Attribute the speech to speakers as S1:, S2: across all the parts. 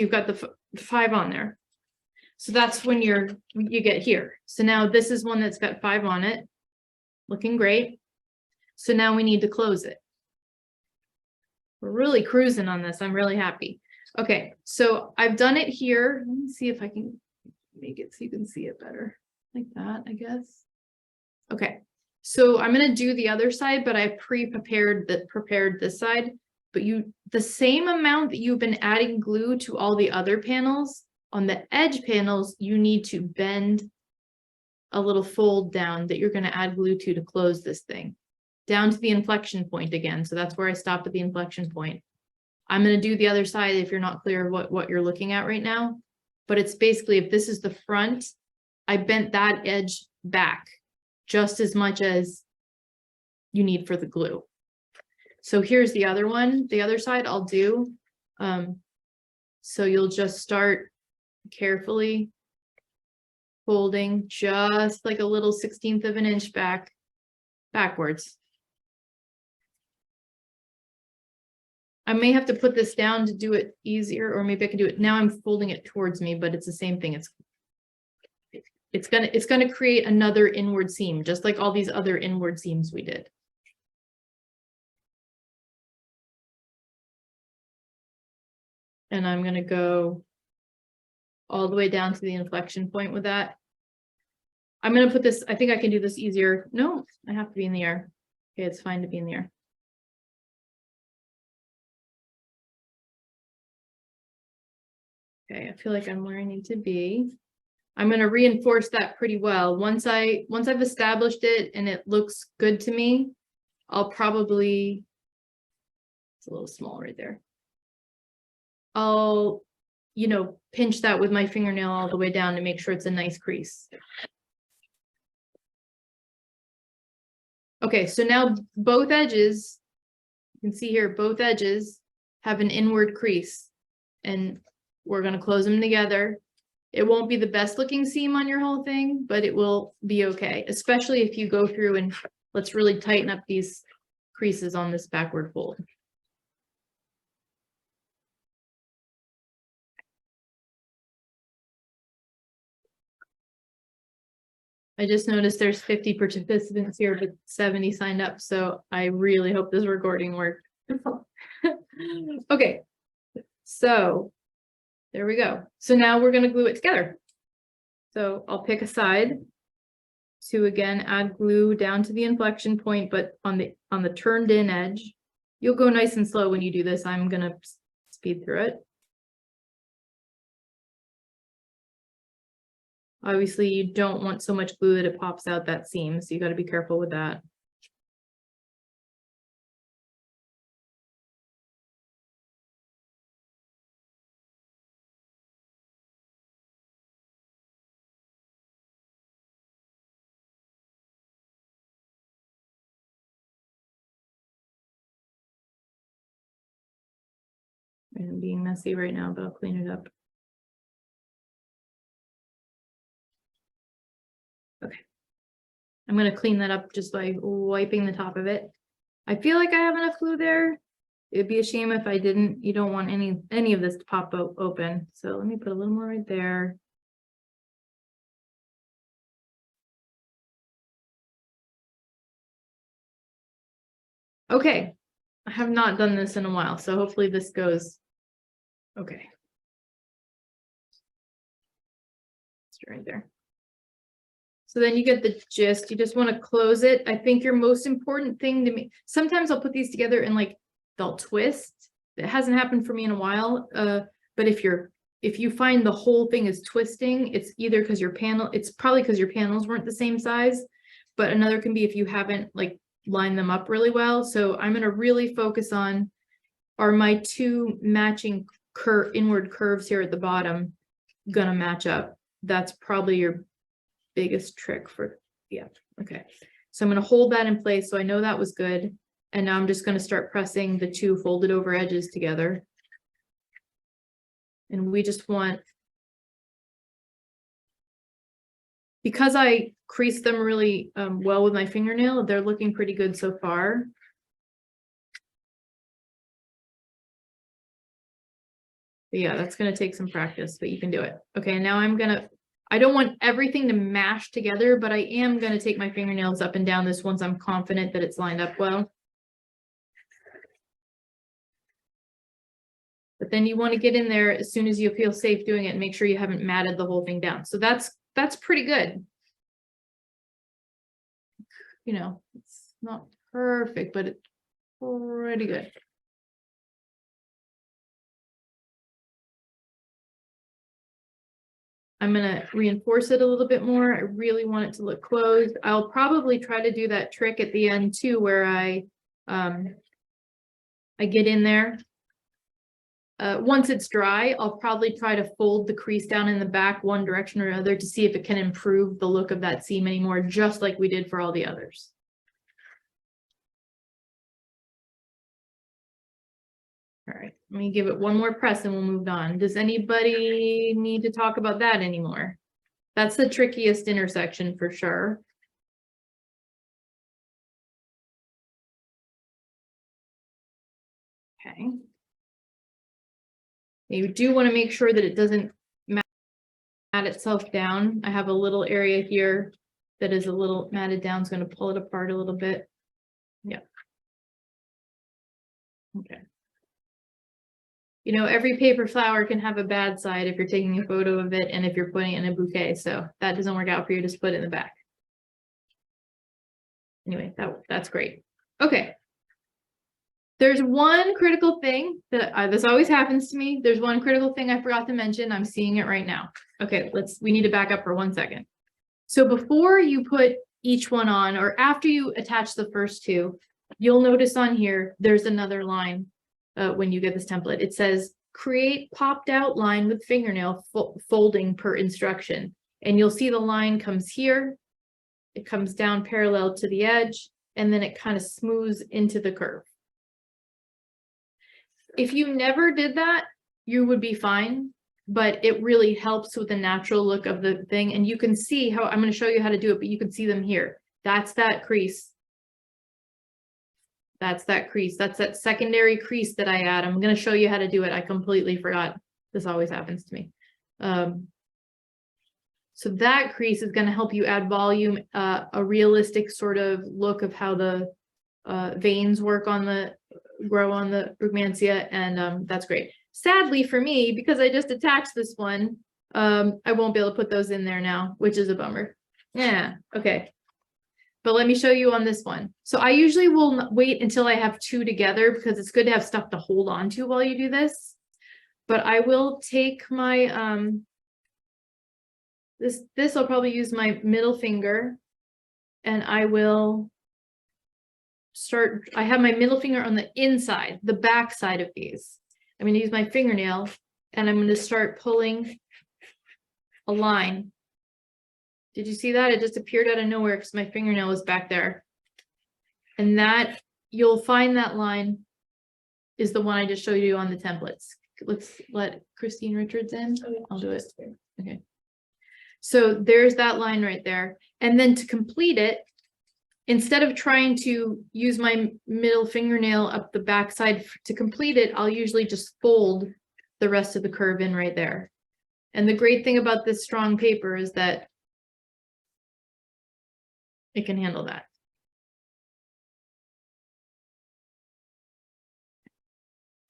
S1: you've got the 5 on there. So that's when you get here. So now this is one that's got 5 on it. Looking great. So now we need to close it. We're really cruising on this. I'm really happy. Okay, so I've done it here. Let me see if I can make it so you can see it better. Like that, I guess. Okay, so I'm going to do the other side, but I prepared this side. But the same amount that you've been adding glue to all the other panels, on the edge panels, you need to bend a little fold down that you're going to add glue to close this thing down to the inflection point again. So that's where I stopped at the inflection point. I'm going to do the other side if you're not clear what you're looking at right now. But it's basically, if this is the front, I bent that edge back just as much as you need for the glue. So here's the other one, the other side I'll do. So you'll just start carefully folding just like a little 1/16 of an inch backwards. I may have to put this down to do it easier, or maybe I can do it now. I'm folding it towards me, but it's the same thing. It's gonna create another inward seam, just like all these other inward seams we did. And I'm gonna go all the way down to the inflection point with that. I'm gonna put this, I think I can do this easier. No, I have to be in the air. Okay, it's fine to be in the air. Okay, I feel like I'm where I need to be. I'm going to reinforce that pretty well. Once I've established it and it looks good to me, I'll probably, it's a little small right there. I'll, pinch that with my fingernail all the way down to make sure it's a nice crease. Okay, so now both edges, you can see here, both edges have an inward crease, and we're going to close them together. It won't be the best looking seam on your whole thing, but it will be okay, especially if you go through and let's really tighten up these creases on this backward fold. I just noticed there's 50 participants here, but 70 signed up, so I really hope this recording worked. Okay, so there we go. So now we're going to glue it together. So I'll pick a side to again add glue down to the inflection point, but on the turned in edge. You'll go nice and slow when you do this. I'm going to speed through it. Obviously, you don't want so much glue that it pops out that seam, so you got to be careful with that. I'm being messy right now, but I'll clean it up. Okay. I'm going to clean that up just by wiping the top of it. I feel like I have enough glue there. It'd be a shame if I didn't. You don't want any of this to pop open. So let me put a little more right there. Okay. I have not done this in a while, so hopefully this goes okay. Right there. So then you get the gist. You just want to close it. I think your most important thing to me, sometimes I'll put these together and like they'll twist. It hasn't happened for me in a while. But if you find the whole thing is twisting, it's either because it's probably because your panels weren't the same size, but another can be if you haven't like lined them up really well. So I'm going to really focus on, are my two matching inward curves here at the bottom gonna match up? That's probably your biggest trick for, yeah. Okay. So I'm going to hold that in place. So I know that was good. And now I'm just going to start pressing the two folded over edges together. And we just want, because I creased them really well with my fingernail, they're looking pretty good so far. But yeah, that's gonna take some practice, but you can do it. Okay, now I don't want everything to mash together, but I am gonna take my fingernails up and down this once I'm confident that it's lined up well. But then you want to get in there as soon as you feel safe doing it and make sure you haven't matted the whole thing down. So that's pretty good. You know, it's not perfect, but it's pretty good. I'm going to reinforce it a little bit more. I really want it to look closed. I'll probably try to do that trick at the end too, where I get in there. Once it's dry, I'll probably try to fold the crease down in the back one direction or another to see if it can improve the look of that seam anymore, just like we did for all the others. All right, let me give it one more press and we'll move on. Does anybody need to talk about that anymore? That's the trickiest intersection for sure. Okay. You do want to make sure that it doesn't mat itself down. I have a little area here that is a little matted down. It's going to pull it apart a little bit. Yeah. Okay. You know, every paper flower can have a bad side if you're taking a photo of it and if you're putting it in a bouquet. So that doesn't work out for you. Just put it in the back. Anyway, that's great. Okay. There's one critical thing that this always happens to me. There's one critical thing I forgot to mention. I'm seeing it right now. Okay, we need to back up for 1 second. So before you put each one on, or after you attach the first two, you'll notice on here, there's another line when you get this template. It says, create popped out line with fingernail folding per instruction. And you'll see the line comes here. It comes down parallel to the edge, and then it kind of smooths into the curve. If you never did that, you would be fine, but it really helps with the natural look of the thing. And you can see how, I'm going to show you how to do it, but you can see them here. That's that crease. That's that crease. That's that secondary crease that I add. I'm going to show you how to do it. I completely forgot. This always happens to me. So that crease is going to help you add volume, a realistic sort of look of how the veins grow on the Brugmansia, and that's great. Sadly for me, because I just attached this one, I won't be able to put those in there now, which is a bummer. Yeah, okay. But let me show you on this one. So I usually will wait until I have two together because it's good to have stuff to hold on to while you do this. But I will take my, this I'll probably use my middle finger, and I will start, I have my middle finger on the inside, the back side of these. I'm going to use my fingernail and I'm going to start pulling a line. Did you see that? It just appeared out of nowhere because my fingernail was back there. And that, you'll find that line is the one I just showed you on the templates. Let's let Christine Richards in. I'll do it. Okay. So there's that line right there. And then to complete it, instead of trying to use my middle fingernail up the back side to complete it, I'll usually just fold the rest of the curve in right there. And the great thing about this strong paper is that it can handle that.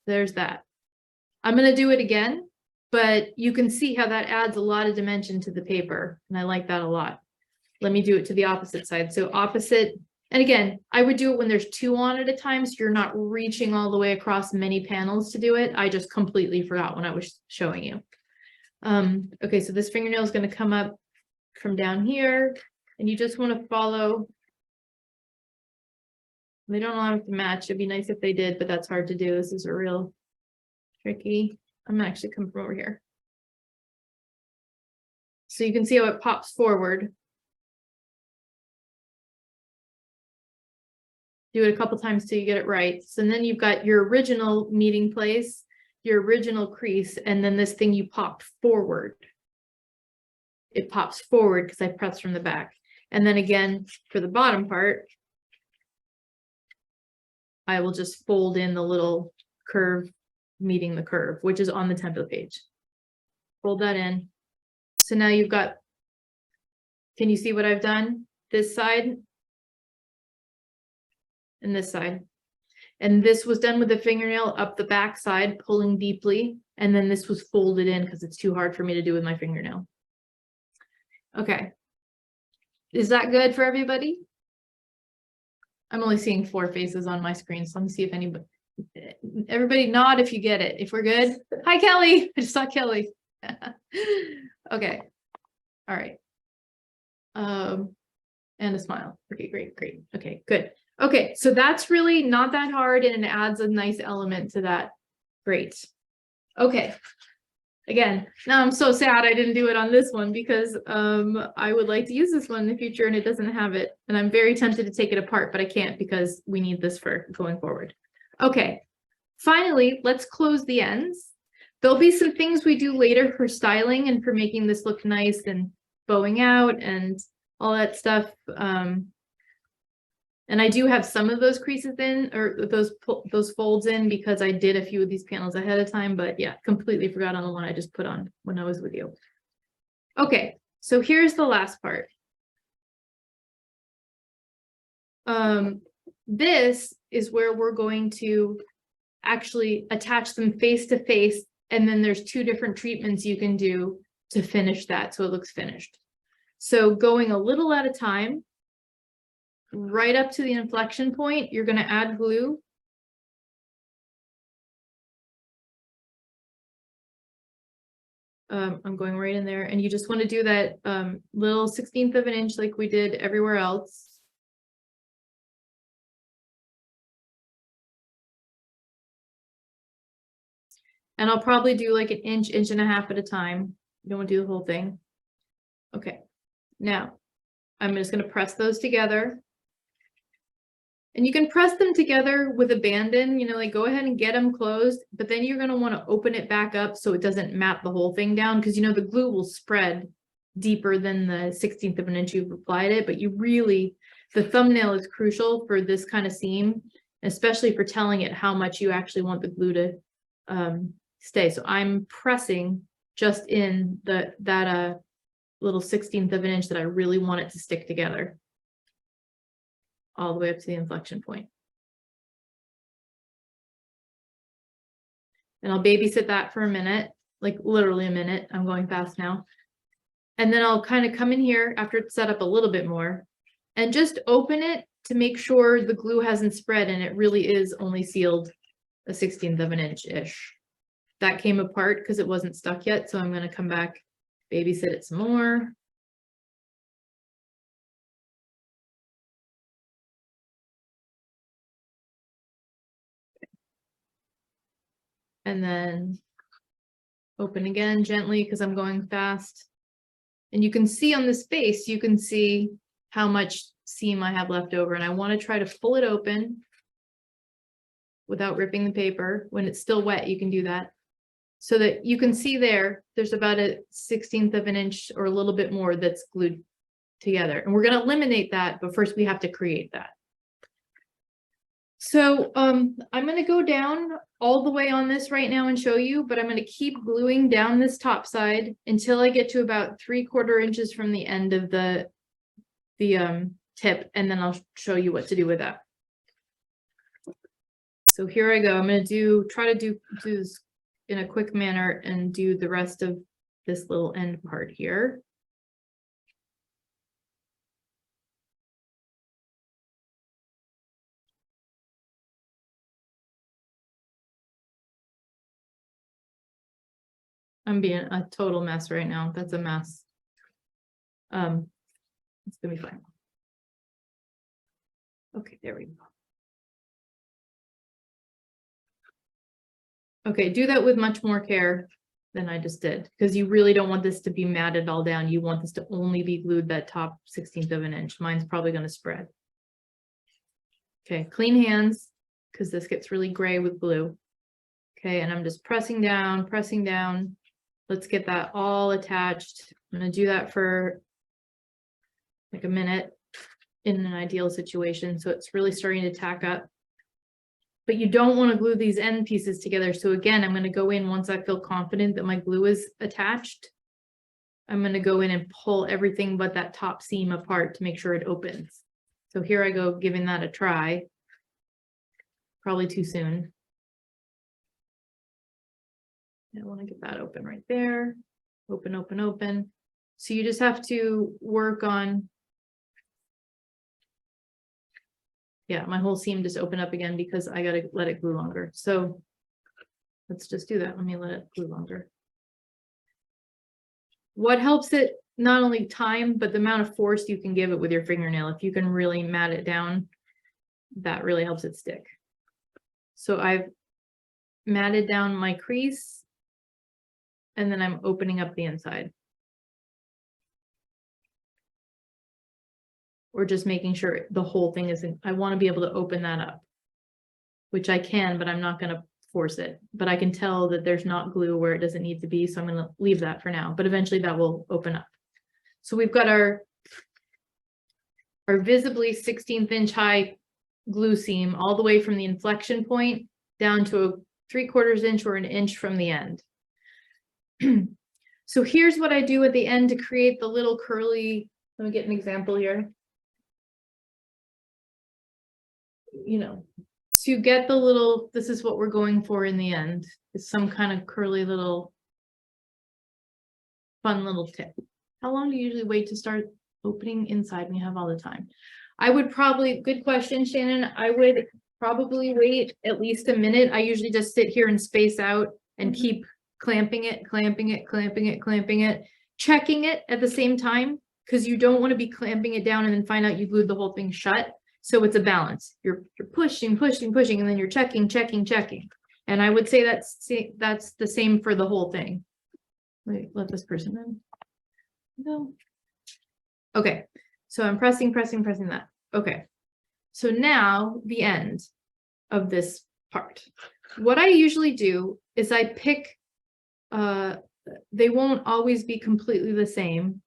S1: There's that. I'm going to do it again, but you can see how that adds a lot of dimension to the paper. And I like that a lot. Let me do it to the opposite side. So opposite, and again, I would do it when there's two on at a time, so you're not reaching all the way across many panels to do it. I just completely forgot when I was showing you. Okay, so this fingernail is going to come up from down here, and you just want to follow. They don't all have to match. It'd be nice if they did, but that's hard to do. This is a real tricky. I'm gonna actually come from over here. So you can see how it pops forward. Do it a couple times till you get it right. So then you've got your original meeting place, your original crease, and then this thing you popped forward. It pops forward because I pressed from the back. And then again, for the bottom part, I will just fold in the little curve meeting the curve, which is on the template page. Fold that in. So now you've got, can you see what I've done? This side and this side. And this was done with a fingernail up the back side, pulling deeply. And then this was folded in because it's too hard for me to do with my fingernail. Okay. Is that good for everybody? I'm only seeing 4 faces on my screen, so let me see if everybody nod if you get it. If we're good. Hi, Kelly. I just saw Kelly. Okay. All right. And a smile. Okay, great. Okay, good. Okay, so that's really not that hard and it adds a nice element to that. Great. Okay. Again, now I'm so sad I didn't do it on this one because I would like to use this one in the future and it doesn't have it. And I'm very tempted to take it apart, but I can't because we need this for going forward. Okay, finally, let's close the ends. There'll be some things we do later for styling and for making this look nice and bowing out and all that stuff. And I do have some of those creases in, or those folds in, because I did a few of these panels ahead of time, but yeah, completely forgot on the one I just put on when I was with you. Okay, so here's the last part. This is where we're going to actually attach them face to face, and then there's 2 different treatments you can do to finish that so it looks finished. So going a little at a time, right up to the inflection point, you're going to add glue. I'm going right in there, and you just want to do that little 1/16 of an inch like we did everywhere else. And I'll probably do like 1 inch, 1.5 inches at a time. You don't want to do the whole thing. Okay, now I'm just going to press those together. And you can press them together with abandon, like go ahead and get them closed, but then you're going to want to open it back up so it doesn't map the whole thing down, because the glue will spread deeper than the 1/16 of an inch you've applied it, but the thumbnail is crucial for this kind of seam, especially for telling it how much you actually want the glue to stay. So I'm pressing just in that little 1/16 of an inch that I really want it to stick together, all the way up to the inflection point. And I'll babysit that for a minute, like literally a minute. I'm going fast now. And then I'll kind of come in here after it's set up a little bit more and just open it to make sure the glue hasn't spread and it really is only sealed a 1/16 of an inch-ish. That came apart because it wasn't stuck yet, so I'm going to come back, babysit it some more. And then open again gently because I'm going fast. And you can see on this face, you can see how much seam I have left over. And I want to try to pull it open without ripping the paper. When it's still wet, you can do that. So that you can see there's about a 1/16 of an inch or a little bit more that's glued together. And we're going to eliminate that, but first we have to create that. So I'm going to go down all the way on this right now and show you, but I'm going to keep gluing down this top side until I get to about 3/4 inches from the end of the tip, and then I'll show you what to do with that. So here I go. I'm going to try to do this in a quick manner and do the rest of this little end part here. I'm being a total mess right now. That's a mess. It's gonna be fine. Okay, there we go. Okay, do that with much more care than I just did, because you really don't want this to be matted all down. You want this to only be glued that top 1/16 of an inch. Mine's probably going to spread. Okay, clean hands, because this gets really gray with glue. Okay, and I'm just pressing down, pressing down. Let's get that all attached. I'm going to do that for like a minute in an ideal situation. So it's really starting to tack up. but you don't want to glue these end pieces together. So again, I'm going to go in once I feel confident that my glue is attached. I'm going to go in and pull everything but that top seam apart to make sure it opens. So here I go, giving that a try. Probably too soon. I want to get that open right there. Open, open, open. So you just have to work on. Yeah, my whole seam just opened up again because I got to let it glue longer. So let's just do that. Let me let it glue longer. What helps it, not only time, but the amount of force you can give it with your fingernail. If you can really mat it down, that really helps it stick. So I've matted down my crease and then I'm opening up the inside. Or just making sure the whole thing isn't, I want to be able to open that up, which I can, but I'm not going to force it. But I can tell that there's not glue where it doesn't need to be. So I'm going to leave that for now, but eventually that will open up. So we've got our visibly 16th inch high glue seam all the way from the inflection point down to a 3/4 inch or an inch from the end. So here's what I do at the end to create the little curly, let me get an example here. You know, to get the little, this is what we're going for in the end, is some kind of curly little fun little tip. How long do you usually wait to start opening inside when you have all the time? I would probably, good question, Shannon. I would probably wait at least a minute. I usually just sit here and space out and keep clamping it, clamping it, clamping it, clamping it, checking it at the same time, because you don't want to be clamping it down and then find out you glued the whole thing shut. So it's a balance. You're pushing, pushing, pushing, and then you're checking, checking, checking. And I would say that's the same for the whole thing. Wait, let this person in. No. Okay, so I'm pressing, pressing, pressing that. Okay, so now the end of this part. What I usually do is I pick, they won't always be completely the same.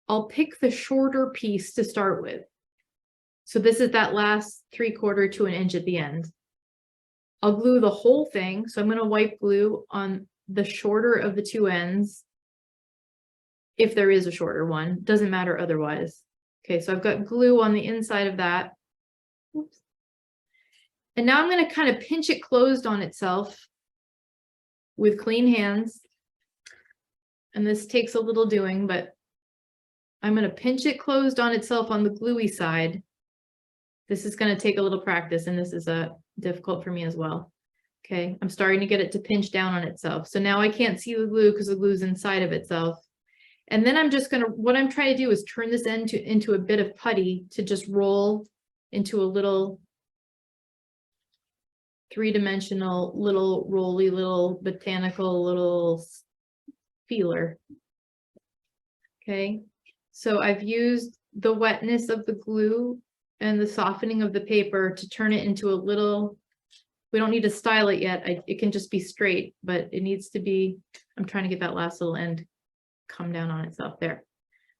S1: I'll pick the shorter piece to start with. So this is that last 3/4 to an inch at the end. I'll glue the whole thing. So I'm going to wipe glue on the shorter of the two ends. If there is a shorter one, doesn't matter otherwise. Okay, so I've got glue on the inside of that. Oops. And now I'm going to kind of pinch it closed on itself with clean hands. And this takes a little doing, but I'm going to pinch it closed on itself on the gluey side. This is going to take a little practice, and this is difficult for me as well. Okay, I'm starting to get it to pinch down on itself. So now I can't see the glue because the glue's inside of itself. And then I'm just going to, what I'm trying to do is turn this end into a bit of putty to just roll into a little three-dimensional, little rolly, little botanical, little feeler. Okay, so I've used the wetness of the glue and the softening of the paper to turn it into a little, we don't need to style it yet. It can just be straight, but it needs to be, I'm trying to get that last little end come down on itself there.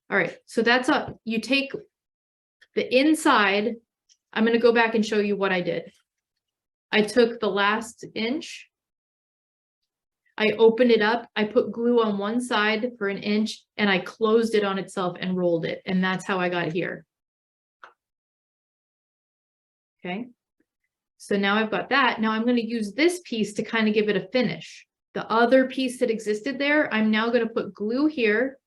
S1: All right, so that's up. You take the inside. I'm going to go back and show you what I did. I took the last inch. I opened it up. I put glue on one side for an inch and I closed it on itself and rolled it. And that's how I got here. Okay. So now I've got that. Now I'm going to use this piece to kind of give it a finish. The other piece that existed there, I'm now going to put glue here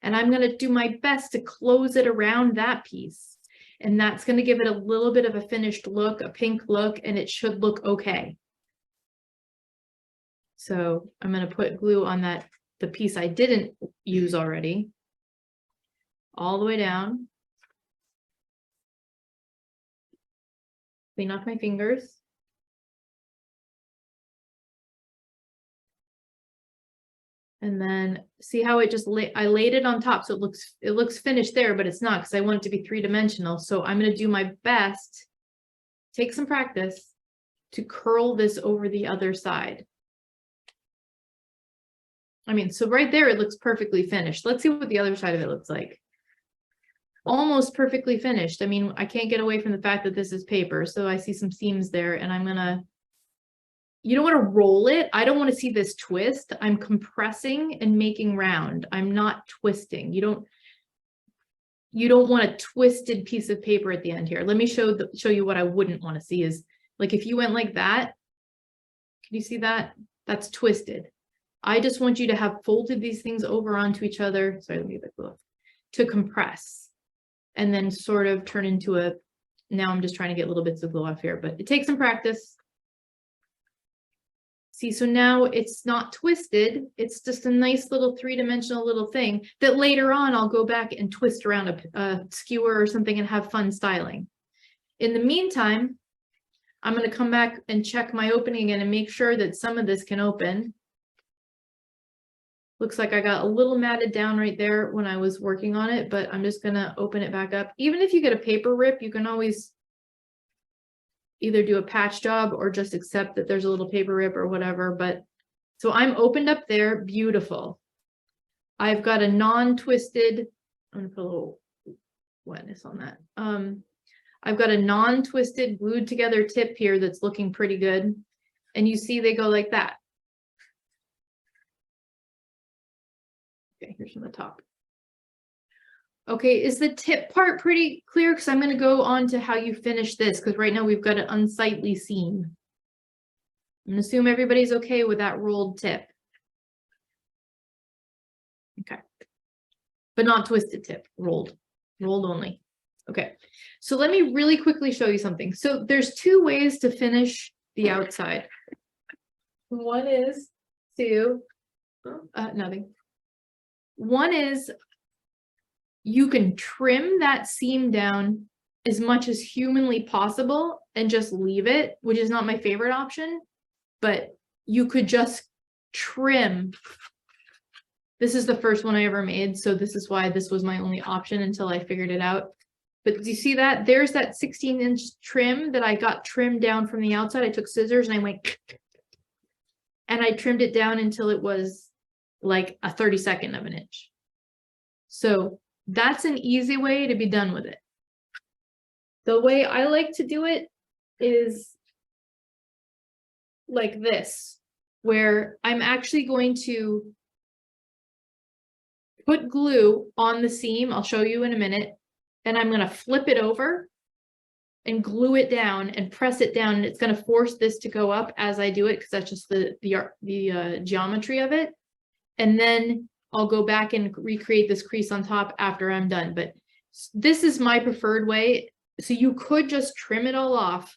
S1: and I'm going to do my best to close it around that piece. And that's going to give it a little bit of a finished look, a pink look, and it should look okay. So I'm going to put glue on that, the piece I didn't use already, all the way down. Clean off my fingers. And then see how it just I laid it on top, so it looks finished there, but it's not because I want it to be three-dimensional. So I'm going to do my best, take some practice, to curl this over the other side. I mean, so right there it looks perfectly finished. Let's see what the other side of it looks like. almost perfectly finished. I mean, I can't get away from the fact that this is paper, so I see some seams there, and I'm gonna, you don't want to roll it. I don't want to see this twist. I'm compressing and making round. I'm not twisting. You don't want a twisted piece of paper at the end here. Let me show you what I wouldn't want to see is, like, if you went like that, can you see that? That's twisted. I just want you to have folded these things over onto each other. Sorry, let me get that glue to compress and then sort of turn into a, now I'm just trying to get little bits of glue off here, but it takes some practice. See, so now it's not twisted. It's just a nice little three-dimensional little thing that later on I'll go back and twist around a skewer or something and have fun styling. In the meantime, I'm going to come back and check my opening again and make sure that some of this can open. Looks like I got a little matted down right there when I was working on it, but I'm just going to open it back up. Even if you get a paper rip, you can always either do a patch job or just accept that there's a little paper rip or whatever. But so I'm opened up there. Beautiful. I've got a non-twisted, I'm going to put a little wetness on that. I've got a non-twisted glued together tip here that's looking pretty good. And you see they go like that. Okay, here's from the top. Okay, is the tip part pretty clear? Because I'm going to go on to how you finish this, because right now we've got an unsightly seam. I'm going to assume everybody's okay with that rolled tip. Okay. But not twisted tip, rolled only. Okay, so let me really quickly show you something. So there's two ways to finish the outside. One is to, nothing. One is you can trim that seam down as much as humanly possible and just leave it, which is not my favorite option, but you could just trim. This is the first one I ever made, so this is why this was my only option until I figured it out. But do you see that? There's that 16-inch trim that I got trimmed down from the outside. I took scissors and I went, and I trimmed it down until it was like a 32nd of an inch. So that's an easy way to be done with it. The way I like to do it is like this, where I'm actually going to put glue on the seam. I'll show you in a minute. And I'm going to flip it over and glue it down and press it down. And it's going to force this to go up as I do it, because that's just the geometry of it. And then I'll go back and recreate this crease on top after I'm done. But this is my preferred way. So you could just trim it all off,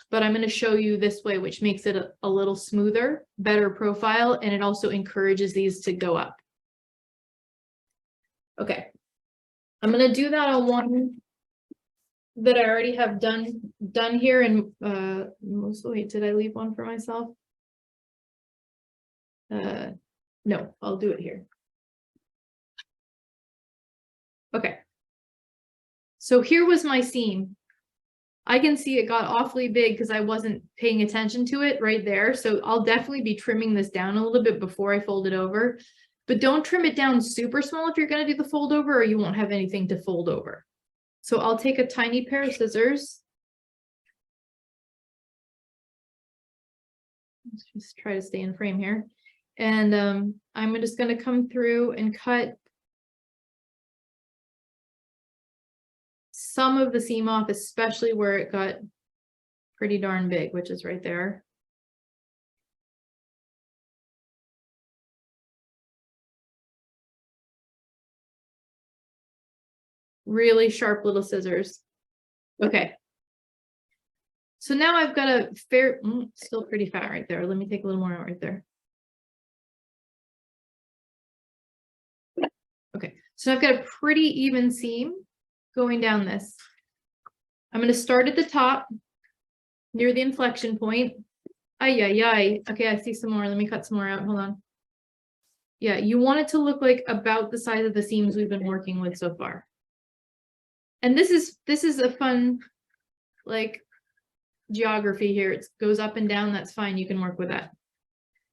S1: but I'm going to show you this way, which makes it a little smoother, better profile. And it also encourages these to go up. Okay. I'm going to do that on one that I already have done here. And wait, did I leave one for myself? No, I'll do it here. Okay. So here was my seam. I can see it got awfully big because I wasn't paying attention to it right there. So I'll definitely be trimming this down a little bit before I fold it over. But don't trim it down super small if you're going to do the fold over, or you won't have anything to fold over. So I'll take a tiny pair of scissors. Let's just try to stay in frame here. And I'm just going to come through and cut some of the seam off, especially where it got pretty darn big, which is right there. Really sharp little scissors. Okay. So now I've got a fair, still pretty fat right there. Let me take a little more out right there. Okay, so I've got a pretty even seam going down this. I'm going to start at the top near the inflection point. Ay. Okay, I see some more. Let me cut some more out. Hold on. Yeah, you want it to look like about the size of the seams we've been working with so far. And this is a fun, like, geography here. It goes up and down. That's fine. You can work with that,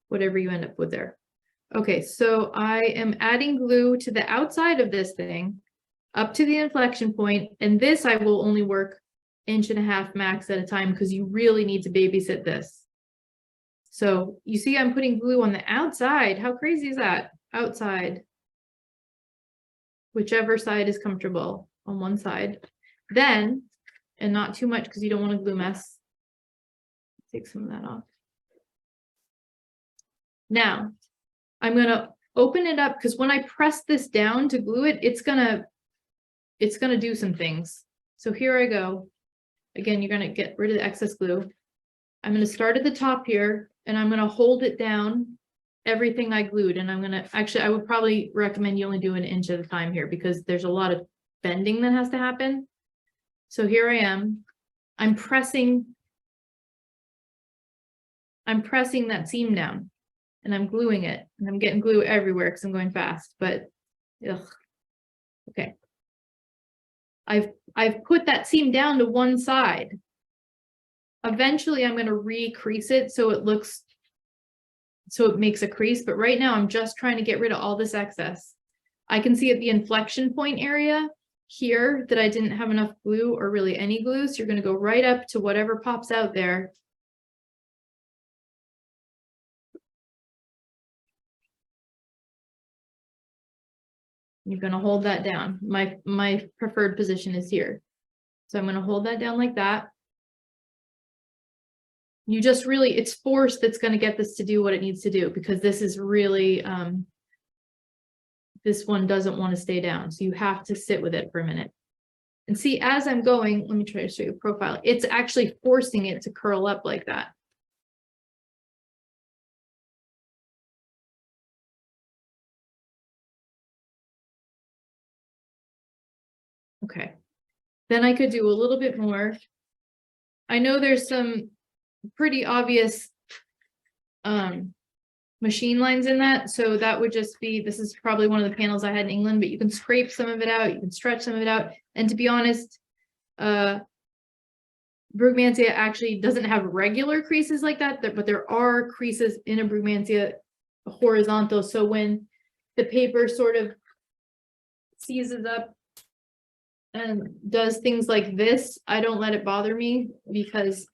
S1: whatever you end up with there. Okay, so I am adding glue to the outside of this thing. up to the inflection point, and this I will only work 1.5 inches max at a time because you really need to babysit this. So you see I'm putting glue on the outside. How crazy is that? Outside. Whichever side is comfortable on one side. Then, and not too much because you don't want a glue mess. Take some of that off. Now, I'm going to open it up because when I press this down to glue it, it's gonna do some things. So here I go. Again, you're going to get rid of the excess glue. I'm going to start at the top here and I'm going to hold it down everything I glued, and I'm going to actually, I would probably recommend you only do 1 inch at a time here because there's a lot of bending that has to happen. So here I am. I'm pressing that seam down and I'm gluing it, and I'm getting glue everywhere because I'm going fast, but ugh. Okay. I've put that seam down to one side. Eventually I'm going to recrease it so it makes a crease, but right now I'm just trying to get rid of all this excess. I can see at the inflection point area here that I didn't have enough glue or really any glue, so you're going to go right up to whatever pops out there. You're going to hold that down. My preferred position is here. So I'm going to hold that down like that. You just really, it's force that's going to get this to do what it needs to do, because this is really, this one doesn't want to stay down. So you have to sit with it for a minute. And see, as I'm going, let me try to show you a profile. It's actually forcing it to curl up like that. Okay. Then I could do a little bit more. I know there's some pretty obvious machine lines in that. So that would just be, this is probably one of the panels I had in England, but you can scrape some of it out, you can stretch some of it out. And to be honest, Brugmansia actually doesn't have regular creases like that, but there are creases in a Brugmansia horizontal. So when the paper sort of seizes up and does things like this, I don't let it bother me, because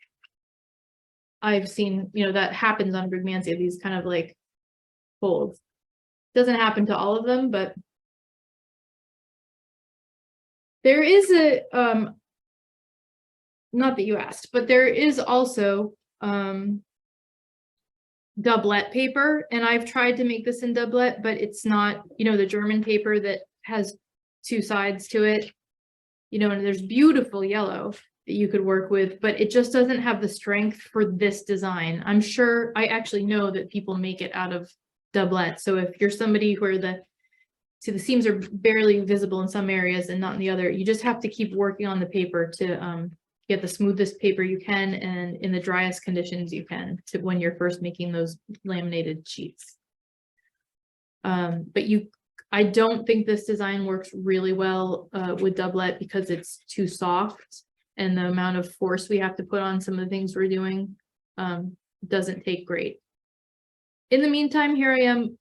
S1: I've seen, that happens on Brugmansia, these kind of like folds. Doesn't happen to all of them, but there is a, not that you asked, but there is also doublet paper, and I've tried to make this in doublet, but it's not, the German paper that has 2 sides to it, and there's beautiful yellow that you could work with, but it just doesn't have the strength for this design. I'm sure, I actually know that people make it out of doublet. So if you're somebody where the seams are barely visible in some areas and not in the other, you just have to keep working on the paper to get the smoothest paper you can, and in the driest conditions you can, to when you're first making those laminated sheets. But I don't think this design works really well with doublet because it's too soft, and the amount of force we have to put on some of the things we're doing doesn't take great. In the meantime, here I am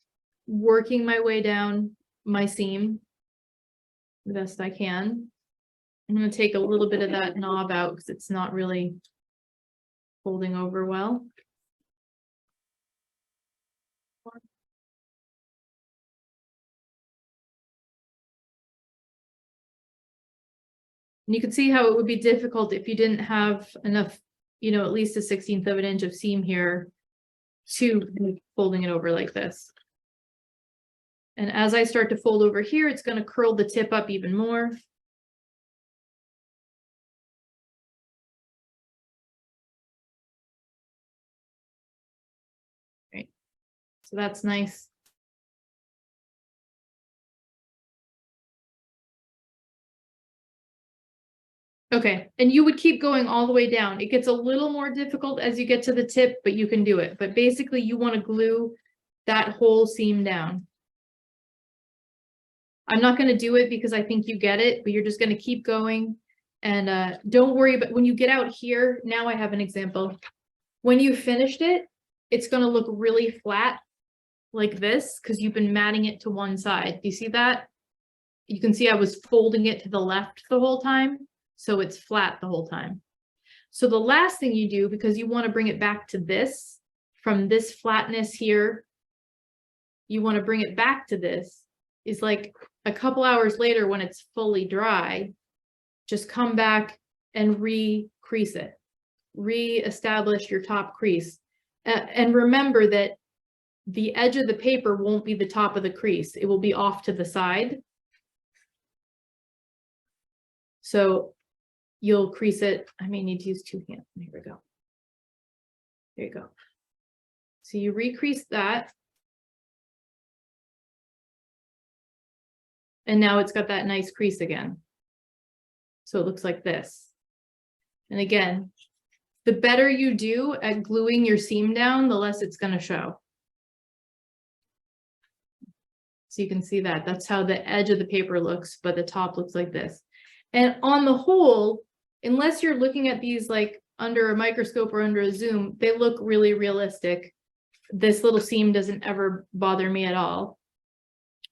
S1: working my way down my seam the best I can. I'm going to take a little bit of that knob out because it's not really folding over well. And you can see how it would be difficult if you didn't have enough, at least a 1/16 of an inch of seam here to be folding it over like this. And as I start to fold over here, it's going to curl the tip up even more. Right. So that's nice. Okay, and you would keep going all the way down. It gets a little more difficult as you get to the tip, but you can do it. But basically you want to glue that whole seam down. I'm not going to do it because I think you get it, but you're just going to keep going. And don't worry about when you get out here. Now I have an example. When you finished it, it's going to look really flat like this because you've been matting it to one side. Do you see that? you can see I was folding it to the left the whole time, so it's flat the whole time. So the last thing you do, because you want to bring it back to this, from this flatness here, you want to bring it back to this, is like a couple hours later when it's fully dry, just come back and re-crease it, re-establish your top crease. And remember that the edge of the paper won't be the top of the crease. It will be off to the side. So you'll crease it. I may need to use two hands. Here we go. There you go. So you recrease that. And now it's got that nice crease again. So it looks like this. And again, the better you do at gluing your seam down, the less it's going to show. So you can see that. That's how the edge of the paper looks, but the top looks like this. And on the whole, unless you're looking at these like under a microscope or under a zoom, they look really realistic. This little seam doesn't ever bother me at all.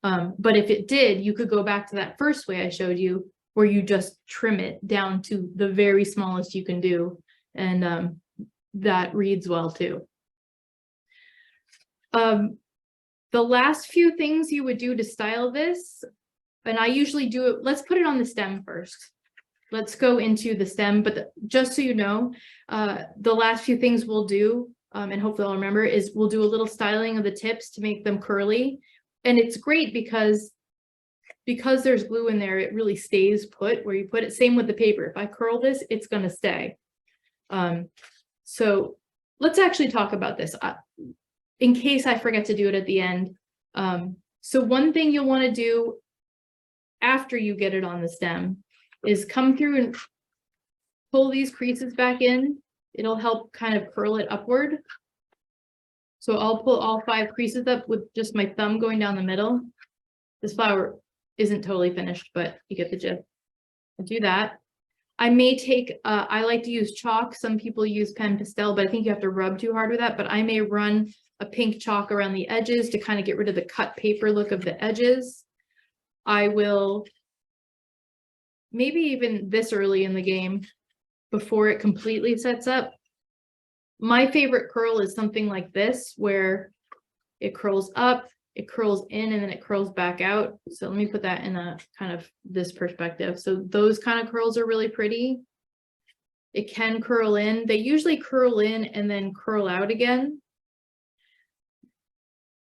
S1: But if it did, you could go back to that first way I showed you, where you just trim it down to the very smallest you can do. And that reads well too. The last few things you would do to style this, and I usually do it, let's put it on the stem first. Let's go into the stem, but just so you know, the last few things we'll do, and hopefully I'll remember, is we'll do a little styling of the tips to make them curly. And it's great because there's glue in there, it really stays put where you put it. Same with the paper. If I curl this, it's going to stay. So let's actually talk about this in case I forget to do it at the end. So one thing you'll want to do after you get it on the stem is come through and pull these creases back in. It'll help kind of curl it upward. So I'll pull all 5 creases up with just my thumb going down the middle. This flower isn't totally finished, but you get the gist. I'll do that. I may take, I like to use chalk. Some people use pen pastel, but I think you have to rub too hard with that. But I may run a pink chalk around the edges to kind of get rid of the cut paper look of the edges. I will, maybe even this early in the game, before it completely sets up. My favorite curl is something like this, where it curls up, it curls in, and then it curls back out. So let me put that in a kind of this perspective. So those kind of curls are really pretty. It can curl in. They usually curl in and then curl out again.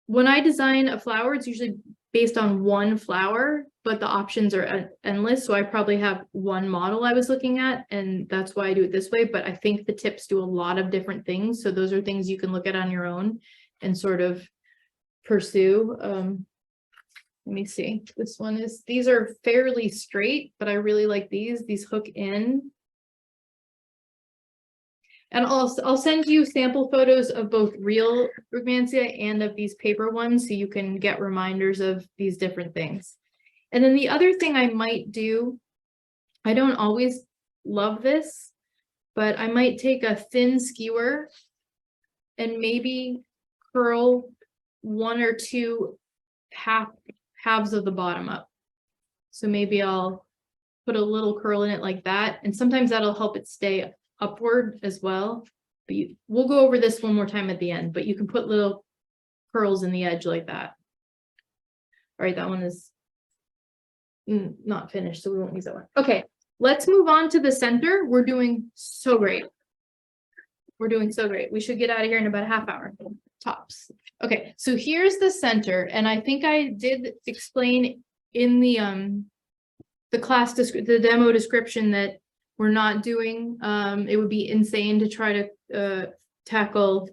S1: When I design a flower, it's usually based on one flower, but the options are endless. So I probably have one model I was looking at, and that's why I do it this way. But I think the tips do a lot of different things. So those are things you can look at on your own and sort of pursue. Let me see. This one is, these are fairly straight, but I really like these. These hook in. And I'll send you sample photos of both real Brugmansia and of these paper ones, so you can get reminders of these different things. And then the other thing I might do, I don't always love this, but I might take a thin skewer and maybe curl 1 or 2 halves of the bottom up. So maybe I'll put a little curl in it like that. And sometimes that'll help it stay upward as well. But we'll go over this one more time at the end, but you can put little curls in the edge like that. All right, that one is not finished, so we won't use that one. Okay, let's move on to the center. We're doing so great. We're doing so great. We should get out of here in about a half hour, tops. Okay, so here's the center, and I think I did explain in the class the demo description that we're not doing. It would be insane to try to tackle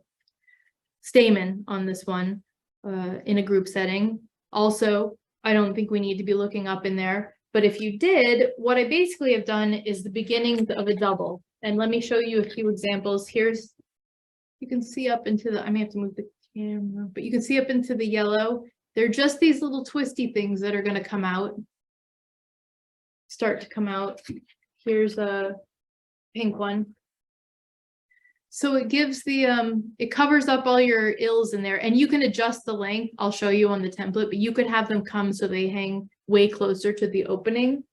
S1: stamen on this one in a group setting. Also, I don't think we need to be looking up in there, but if you did, what I basically have done is the beginnings of a double. And let me show you a few examples. Here's, you can see up into the, I may have to move the camera, but you can see up into the yellow. They're just these little twisty things that are going to come out, start to come out. Here's a pink one. So it gives the, it covers up all your ills in there, and you can adjust the length. I'll show you on the template, but you could have them come so they hang way closer to the opening.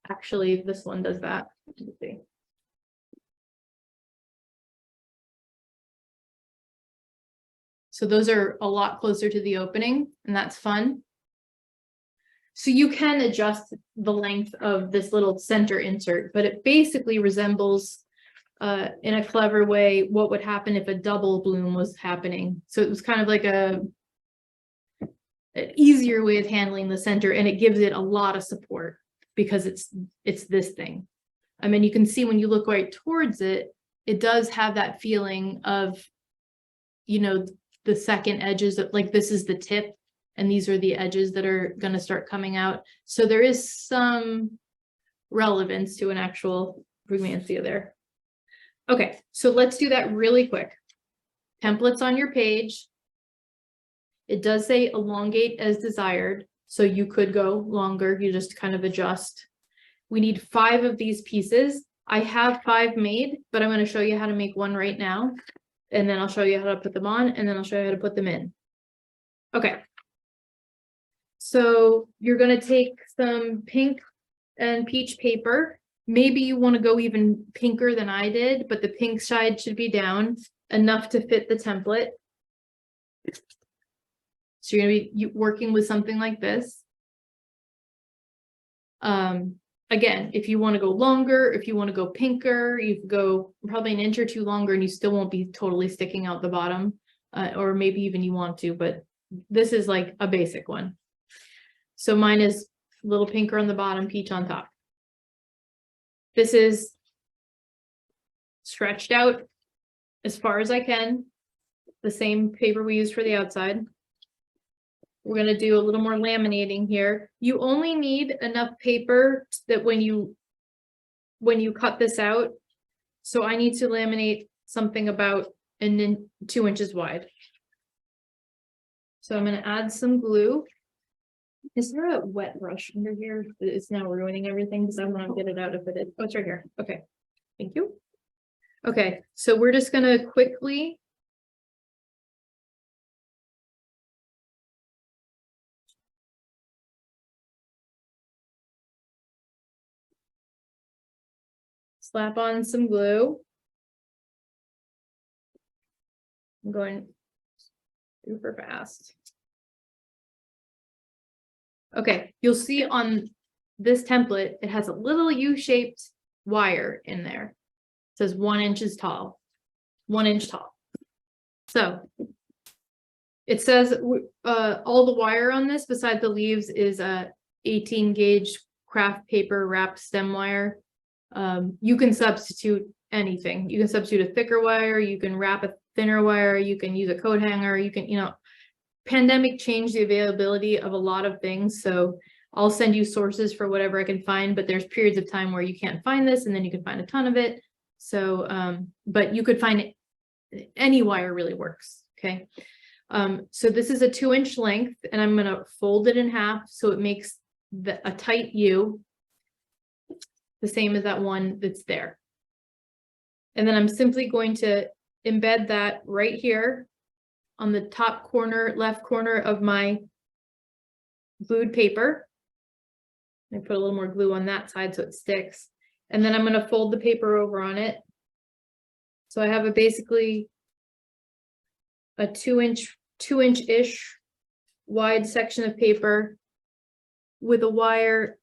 S1: Actually, this one does that. Let's see. So those are a lot closer to the opening, and that's fun. So you can adjust the length of this little center insert, but it basically resembles in a clever way what would happen if a double bloom was happening. So it was kind of like an easier way of handling the center, and it gives it a lot of support because it's this thing. I mean, you can see when you look right towards it, it does have that feeling of, you know, the second edges of, like, this is the tip and these are the edges that are going to start coming out. So there is some relevance to an actual Brugmansia there. Okay, so let's do that really quick. Templates on your page. It does say elongate as desired, so you could go longer. You just kind of adjust. We need 5 of these pieces. I have 5 made, but I'm going to show you how to make one right now. And then I'll show you how to put them on, and then I'll show you how to put them in. Okay. So you're going to take some pink and peach paper. Maybe you want to go even pinker than I did, but the pink side should be down enough to fit the template. So you're going to be working with something like this. Again, if you want to go longer, if you want to go pinker, you could go probably an inch or 2 longer and you still won't be totally sticking out the bottom, or maybe even you want to, but this is like a basic one. So mine is a little pinker on the bottom, peach on top. This is stretched out as far as I can, the same paper we used for the outside. We're going to do a little more laminating here. You only need enough paper that when you cut this out, so I need to laminate something about 2 inches wide. So I'm going to add some glue. Is there a wet brush under here? It's now ruining everything because I want to get it out if it is. Oh, it's right here. Okay, thank you. Okay, so we're just going to quickly slap on some glue. I'm going super fast. Okay, you'll see on this template, it has a little U-shaped wire in there. It says 1 inch tall, 1 inch tall. So it says all the wire on this, beside the leaves, is a 18 gauge craft paper wrapped stem wire. You can substitute anything. You can substitute a thicker wire, you can wrap a thinner wire, you can use a coat hanger, you can, you know, pandemic changed the availability of a lot of things. So I'll send you sources for whatever I can find, but there's periods of time where you can't find this and then you can find a ton of it. So, but you could find any wire really works. Okay. So this is a 2 inch length and I'm going to fold it in half. So it makes a tight U, the same as that one that's there. And then I'm simply going to embed that right here on the top corner, left corner of my glued paper. I put a little more glue on that side so it sticks. And then I'm going to fold the paper over on it. So I have basically a 2 inch-ish wide section of paper with a wire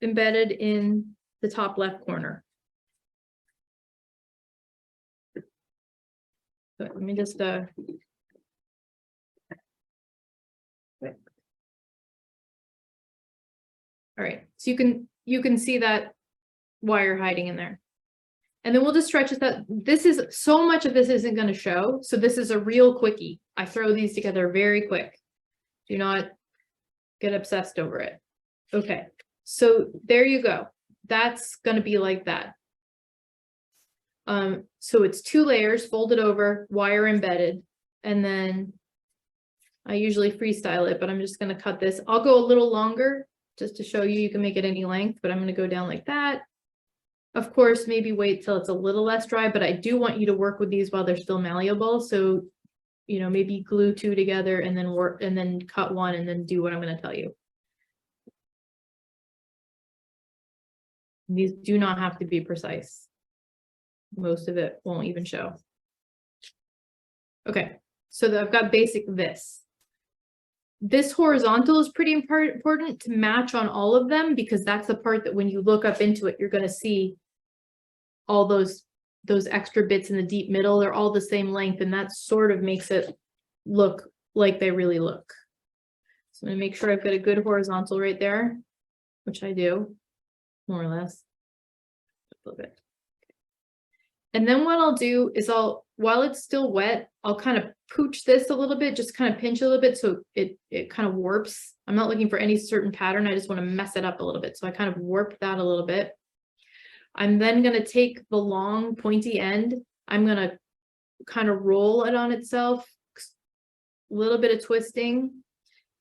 S1: embedded in the top left corner. So let me just all right, so you can see that wire hiding in there. And then we'll just stretch it out. This is, so much of this isn't going to show. So this is a real quickie. I throw these together very quick. Do not get obsessed over it. Okay, so there you go. That's going to be like that. So it's 2 layers folded over, wire embedded, and then I usually freestyle it, but I'm just going to cut this. I'll go a little longer just to show you, you can make it any length, but I'm going to go down like that. Of course, maybe wait till it's a little less dry, but I do want you to work with these while they're still malleable. So, you know, maybe glue two together and then work and then cut one and then do what I'm going to tell you. These do not have to be precise. Most of it won't even show. Okay, so I've got basic this. This horizontal is pretty important to match on all of them, because that's the part that when you look up into it, you're going to see all those extra bits in the deep middle. They're all the same length, and that sort of makes it look like they really look. So I'm going to make sure I've got a good horizontal right there, which I do, more or less. A little bit. And then what I'll do is while it's still wet, I'll kind of pooch this a little bit, just kind of pinch a little bit so it kind of warps. I'm not looking for any certain pattern. I just want to mess it up a little bit. So I kind of warp that a little bit. I'm then going to take the long pointy end. I'm going to kind of roll it on itself, a little bit of twisting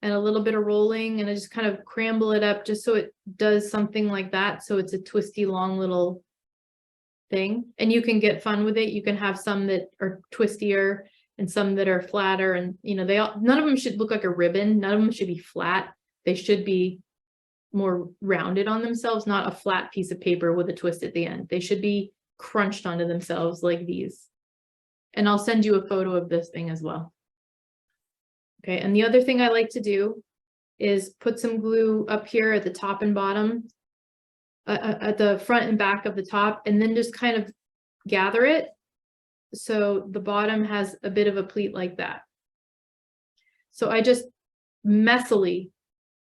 S1: and a little bit of rolling, and I just kind of cramble it up just so it does something like that. So it's a twisty, long little thing, and you can get fun with it. You can have some that are twistier and some that are flatter, and you know, none of them should look like a ribbon. None of them should be flat. They should be more rounded on themselves, not a flat piece of paper with a twist at the end. They should be crunched onto themselves like these. And I'll send you a photo of this thing as well. Okay, and the other thing I like to do is put some glue up here at the top and bottom, at the front and back of the top, and then just kind of gather it so the bottom has a bit of a pleat like that. So I just messily,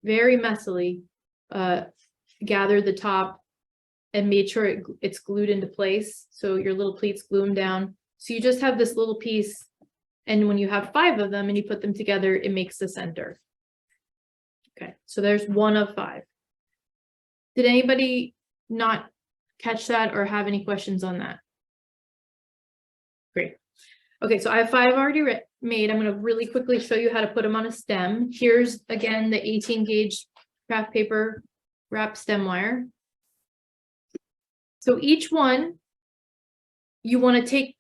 S1: very messily, gathered the top and made sure it's glued into place. So your little pleats glue them down. So you just have this little piece, and when you have 5 of them and you put them together, it makes the center. Okay, so there's 1 of 5. Did anybody not catch that or have any questions on that? Great. Okay, so I have 5 already made. I'm going to really quickly show you how to put them on a stem. Here's again the 18 gauge craft paper wrap stem wire. So each one, you want to take